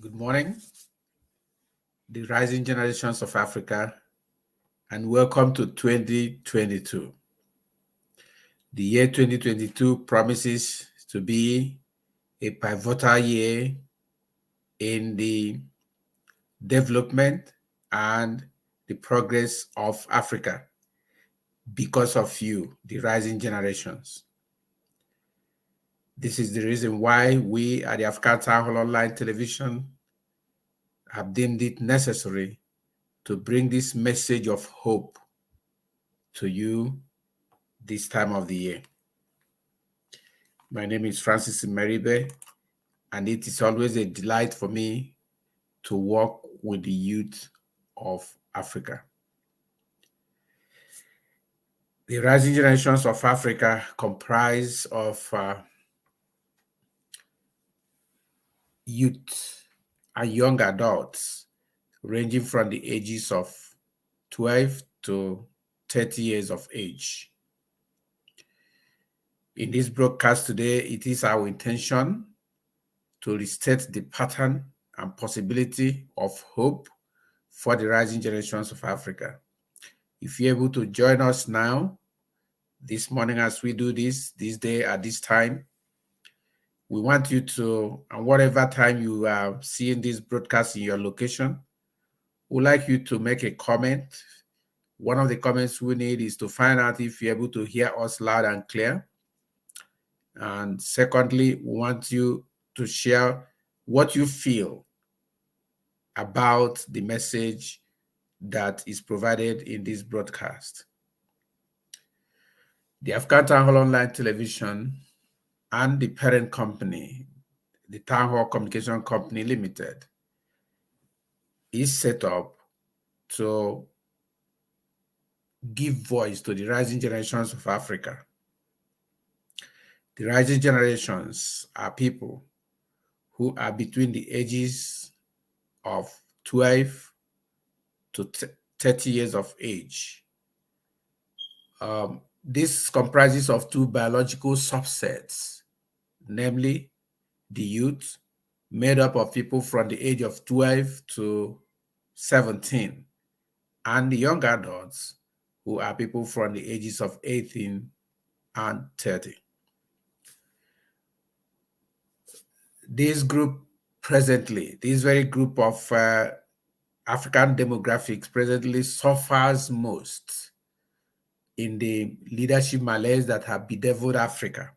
Good morning, the rising generations of Africa, and welcome to 2022. The year 2022 promises to be a pivotal year in the development and the progress of Africa because of you, the rising generations. This is the reason why we at the African Townhall Online Television have deemed it necessary to bring this message of hope to you this time of the year. My name is Francis Meribe, and it is always a delight for me to work with the youth of Africa. The rising generations of Africa comprise of youth and young adults ranging from the ages of 12 to 30 years of age. In this broadcast today, it is our intention to restate the pattern and possibility of hope for the rising generations of Africa. If you're able to join us now, this morning as we do this day at this time, we want you to, and whatever time you are seeing this broadcast in your location, we'd like you to make a comment. One of the comments we need is to find out if you're able to hear us loud and clear. And secondly, we want you to share what you feel about the message that is provided in this broadcast. The African Townhall Online Television and the parent company, the Townhall Communication Company Limited, is set up to give voice to the rising generations of Africa. The rising generations are people who are between the ages of 12 to 30 years of age. This comprises of two biological subsets, namely the youth, made up of people from the age of 12 to 17, and the young adults, who are people from the ages of 18 and 30. This very group of African demographics presently suffers most in the leadership malaise that have bedeviled Africa.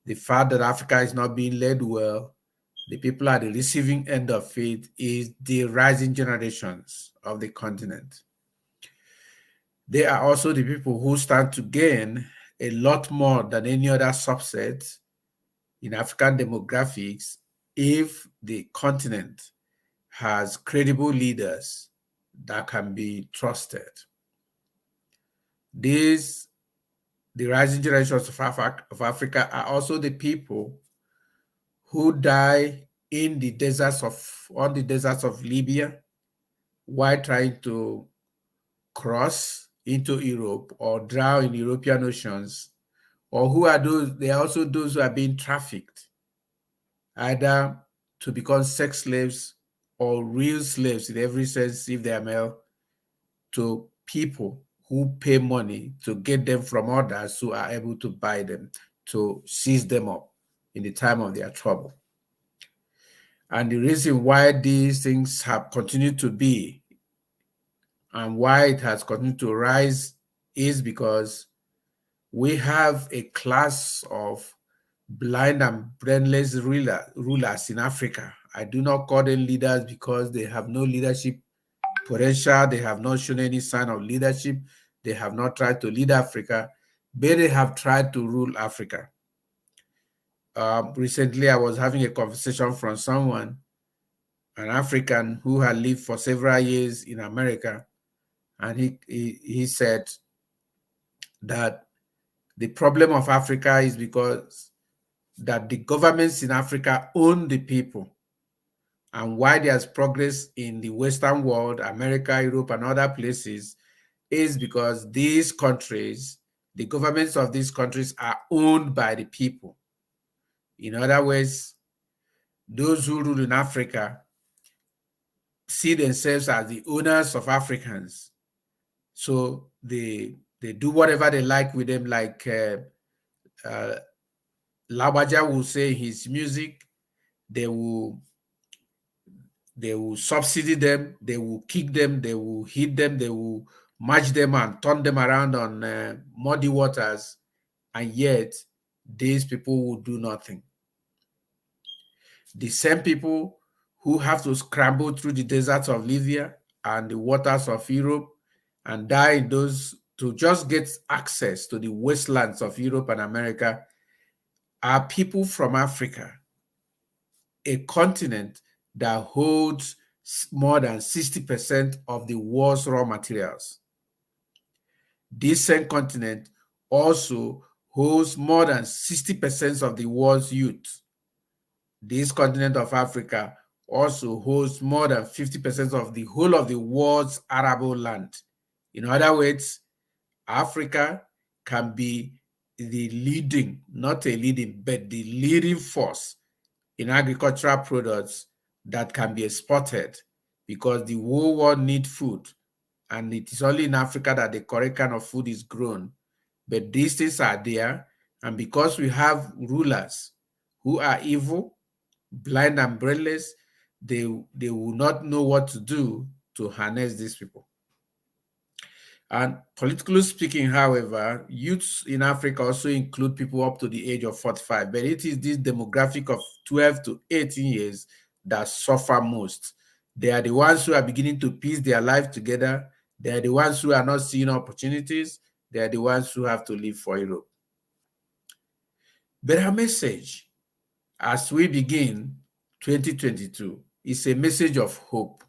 The fact that Africa is not being led well, the people at the receiving end of it, is the rising generations of the continent. They are also the people who stand to gain a lot more than any other subset in African demographics if the continent has credible leaders that can be trusted. The rising generations of Africa are also the people who die on the deserts of Libya while trying to cross into Europe or drown in European oceans, or who are those? They are also those who are being trafficked, either to become sex slaves or real slaves in every sense, if they are male, to people who pay money to get them from others who are able to buy them, to seize them up in the time of their trouble. And the reason why these things have continued to be and why it has continued to rise is because we have a class of blind and brainless rulers in Africa. I do not call them leaders because they have no leadership potential. They have not shown any sign of leadership. They have not tried to lead Africa, but they have tried to rule Africa. Recently, I was having a conversation from someone, an African who had lived for several years in America, and he said that the problem of Africa is because that the governments in Africa own the people. And why there's progress in the Western world, America, Europe, and other places, is because these countries, the governments of these countries, are owned by the people. In other words, those who rule in Africa see themselves as the owners of Africans. So they do whatever they like with them, like Labaja will say in his music. They will subsidy them, they will kick them, they will hit them, they will match them and turn them around on muddy waters, and yet these people will do nothing. The same people who have to scramble through the deserts of Libya and the waters of Europe and die in those to just get access to the wastelands of Europe and America are people from Africa, a continent that holds more than 60% of the world's raw materials. This same continent also holds more than 60% of the world's youth. This continent of Africa also holds more than 50% of the whole of the world's arable land. In other words, Africa can be the leading, not a leading, but the leading force in agricultural products that can be exported, because the whole world needs food, and it is only in Africa that the correct kind of food is grown. But these things are there, and because we have rulers who are evil, blind and brainless, they will not know what to do to harness these people. And politically speaking, however, youths in Africa also include people up to the age of 45, but it is this demographic of 12 to 18 years that suffer most. They are the ones who are beginning to piece their life together. They are the ones who are not seeing opportunities. They are the ones who have to leave for Europe. But our message as we begin 2022 is a message of hope.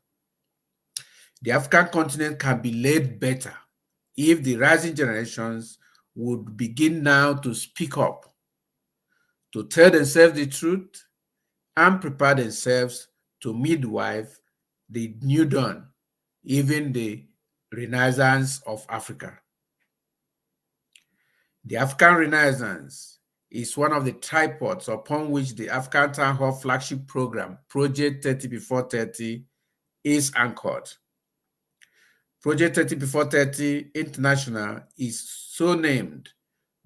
The African continent can be led better if the rising generations would begin now to speak up, to tell themselves the truth, and prepare themselves to midwife the new dawn, even the Renaissance of Africa. The African Renaissance is one of the tripods upon which the African Townhall flagship program, Project 30 Before 30, is anchored. Project 30 Before 30 International is so named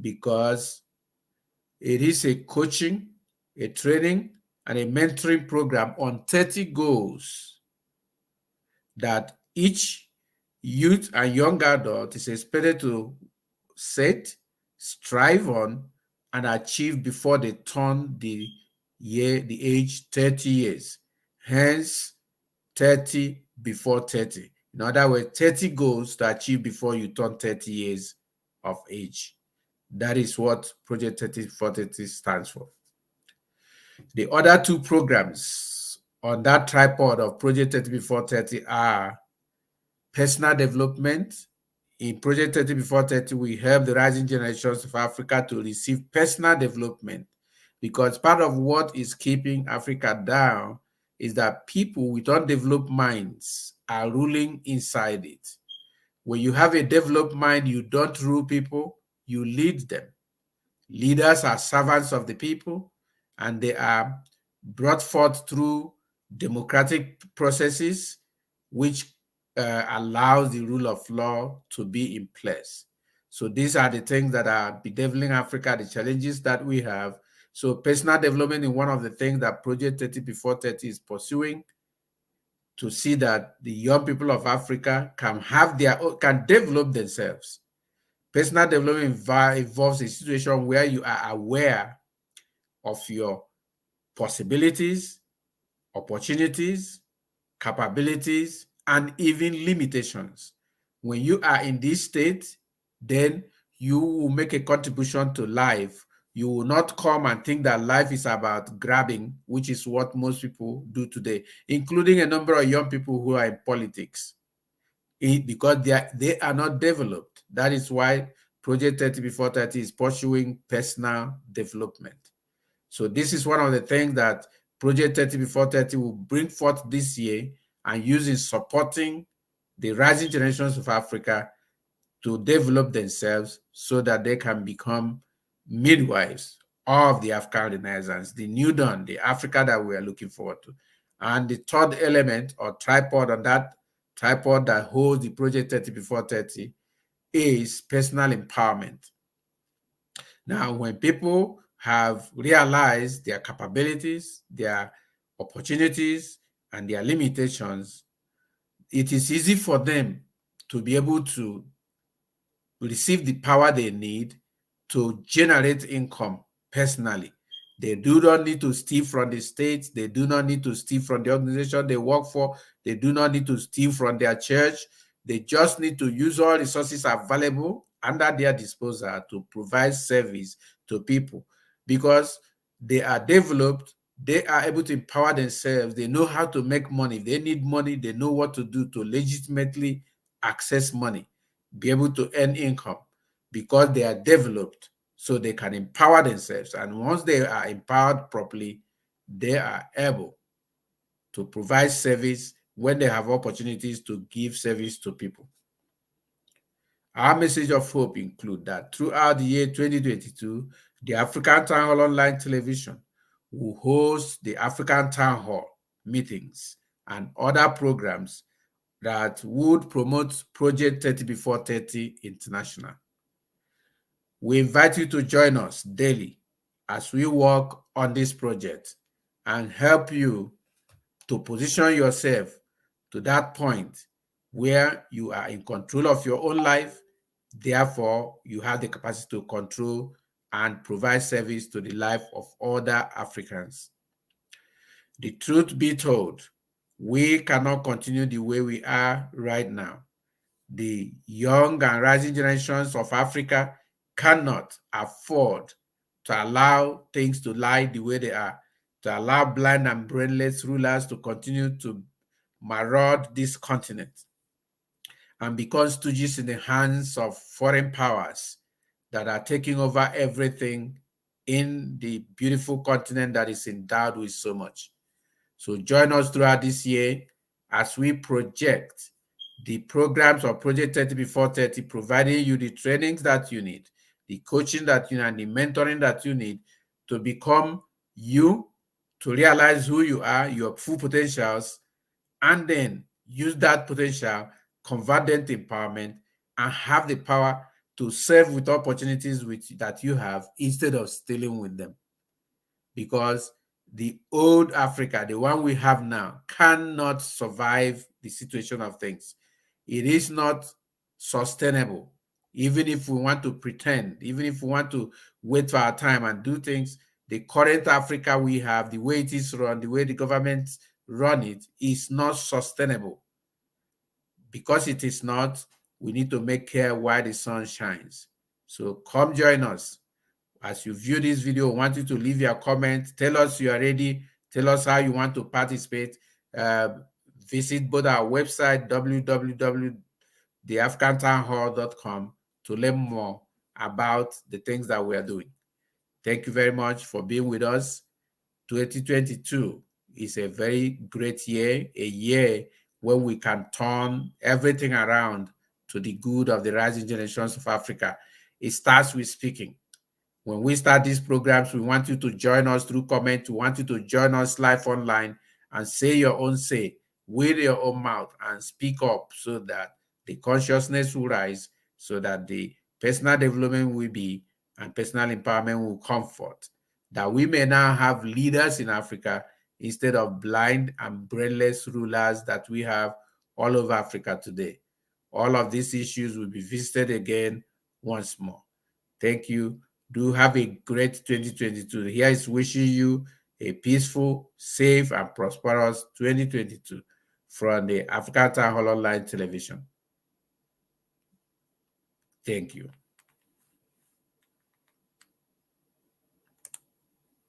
because it is a coaching, a training, and a mentoring program on 30 goals that each youth and young adult is expected to set, strive on, and achieve before they turn the age 30 years. Hence, 30 before 30. In other words, 30 goals to achieve before you turn 30 years of age. That is what Project 30 before 30 stands for. The other two programs on that tripod of Project 30 before 30 are personal development. In Project 30 before 30, we help the rising generations of Africa to receive personal development, because part of what is keeping Africa down is that people with undeveloped minds are ruling inside it. When you have a developed mind, you don't rule people, you lead them. Leaders are servants of the people, and they are brought forth through democratic processes, which allows the rule of law to be in place. So these are the things that are bedeviling Africa, the challenges that we have. So personal development is one of the things that Project 30 Before 30 is pursuing, to see that the young people of Africa can develop themselves. Personal development involves a situation where you are aware of your possibilities, opportunities, capabilities, and even limitations. When you are in this state, then you will make a contribution to life. You will not come and think that life is about grabbing, which is what most people do today, including a number of young people who are in politics, because they are not developed. That is why Project 30 Before 30 is pursuing personal development. So this is one of the things that Project 30 Before 30 will bring forth this year, and use in supporting the rising generations of Africa to develop themselves so that they can become midwives of the African Renaissance, the new dawn, the Africa that we are looking forward to. And the third element or tripod on that tripod that holds the Project 30 before 30 is personal empowerment. Now, when people have realized their capabilities, their opportunities, and their limitations, it is easy for them to be able to receive the power they need to generate income personally. They do not need to steal from the state. They do not need to steal from the organization they work for. They do not need to steal from their church. They just need to use all resources available under their disposal to provide service to people because they are developed. They are able to empower themselves. They know how to make money. If they need money, they know what to do to legitimately access money, be able to earn income because they are developed so they can empower themselves. And once they are empowered properly, they are able to provide service when they have opportunities to give service to people. Our message of hope include that throughout the year 2022, the African Townhall Online Television will host the African Townhall meetings and other programs that would promote Project 30 before 30 International. We invite you to join us daily as we work on this project and help you to position yourself to that point where you are in control of your own life. Therefore, you have the capacity to control and provide service to the life of other Africans. The truth be told, we cannot continue the way we are right now. The young and rising generations of Africa cannot afford to allow things to lie the way they are, to allow blind and brainless rulers to continue to maraud this continent and become stooges in the hands of foreign powers that are taking over everything in the beautiful continent that is endowed with so much. So join us throughout this year as we project the programs of Project 30 before 30, providing you the trainings that you need, the coaching that you need, and the mentoring that you need to become you, to realize who you are, your full potentials, and then use that potential, convert them to empowerment, and have the power to serve with opportunities that you have instead of stealing with them. Because the old Africa, the one we have now, cannot survive the situation of things. It is not sustainable. Even if we want to pretend, even if we want to wait for our time and do things, the current Africa we have, the way it is run, the way the governments run it, is not sustainable. Because it is not, we need to make care while the sun shines. So come join us. As you view this video, I want you to leave your comments. Tell us you are ready. Tell us how you want to participate. Visit both our website, www.theafricantownhall.com, to learn more about the things that we are doing. Thank you very much for being with us. 2022 is a very great year, a year when we can turn everything around to the good of the rising generations of Africa. It starts with speaking. When we start these programs, we want you to join us through comment. We want you to join us live online and say your own say with your own mouth and speak up so that the consciousness will rise, so that the personal development will be and personal empowerment will comfort, that we may now have leaders in Africa instead of blind and brainless rulers that we have all over Africa today. All of these issues will be visited again once more. Thank you. Do have a great 2022. Here is wishing you a peaceful, safe, and prosperous 2022 from the African Townhall Online Television. Thank you.